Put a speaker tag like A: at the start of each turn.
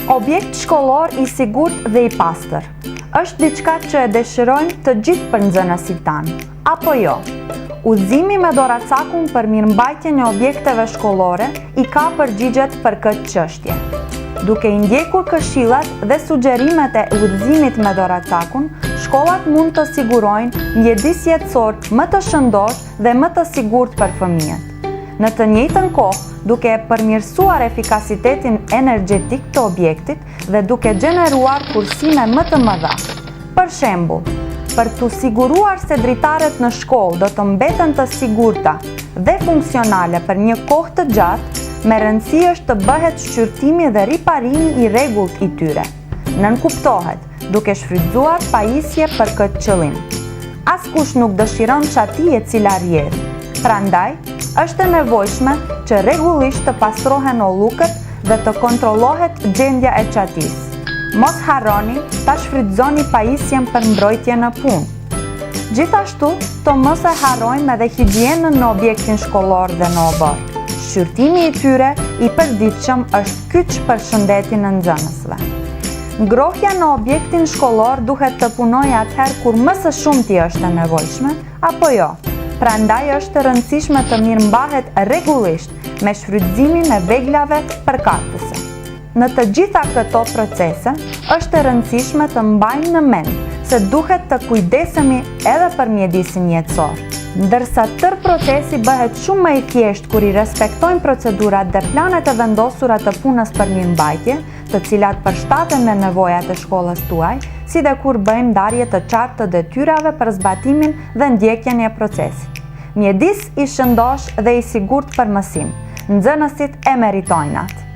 A: Objekt shkollor i sigurt dhe i pastër është diçka që e dëshirojnë të gjithë për nxënësit tanë, apo jo? Udhëzimi me doracakun për mirëmbajtjen e objekteve shkollore i ka përgjigjet për këtë çështje. Duke i ndjekur këshillat dhe sugjerimet e udhëzimit me doracakun, shkollat mund të sigurojnë mjedis jetësor më të shëndosh dhe më të sigurt për fëmijët. Në të njëjtën kohë, duke përmirësuar efikasitetin energjetik të objektit dhe duke gjeneruar kursime më të mëdha. Për shembull, për të siguruar se dritaret në shkollë do të mbeten të sigurta dhe funksionale për një kohë të gjatë, me rëndësi është të bëhet shqyrtimi dhe riparimi i rregullt i tyre. Nënkuptohet, duke shfrytzuar pajisje për këtë qëllim. Askush nuk dëshiron çati e cila rjedh. Prandaj, është e nevojshme që rregullisht të pastrohen ollukët dhe të kontrollohet gjendja e çatisë. Mos harroni ta shfrytëzoni pajisjen për mbrojtje në punë. Gjithashtu, të mos e harrojmë edhe higjienën në objektin shkollor dhe në obor. Shqyrtimi i tyre i përditshëm është kyç për shëndetin e nxënësve. Ngrohja në objektin shkollor duhet të punojë atëherë kur më së shumti është e nevojshme, apo jo? Prandaj është e rëndësishme të mirëmbahet rregullisht me shfrytëzimin e veglave përkatëse. Në të gjitha këto procese, është e rëndësishme të mbajmë në mend se duhet të kujdesemi edhe për mjedisin jetësor. Ndërsa tërë procesi bëhet shumë më i thjeshtë kur i respektojmë procedurat dhe planet e vendosura të punës për mirëmbajtje, të cilat përshtaten me nevojat e shkollës tuaj, si dhe kur bëjmë ndarje të qartë të detyrave për zbatimin dhe ndjekjen e procesit. Mjedis i shëndosh dhe i sigurt për mësim. Nxënësit e meritojnë atë.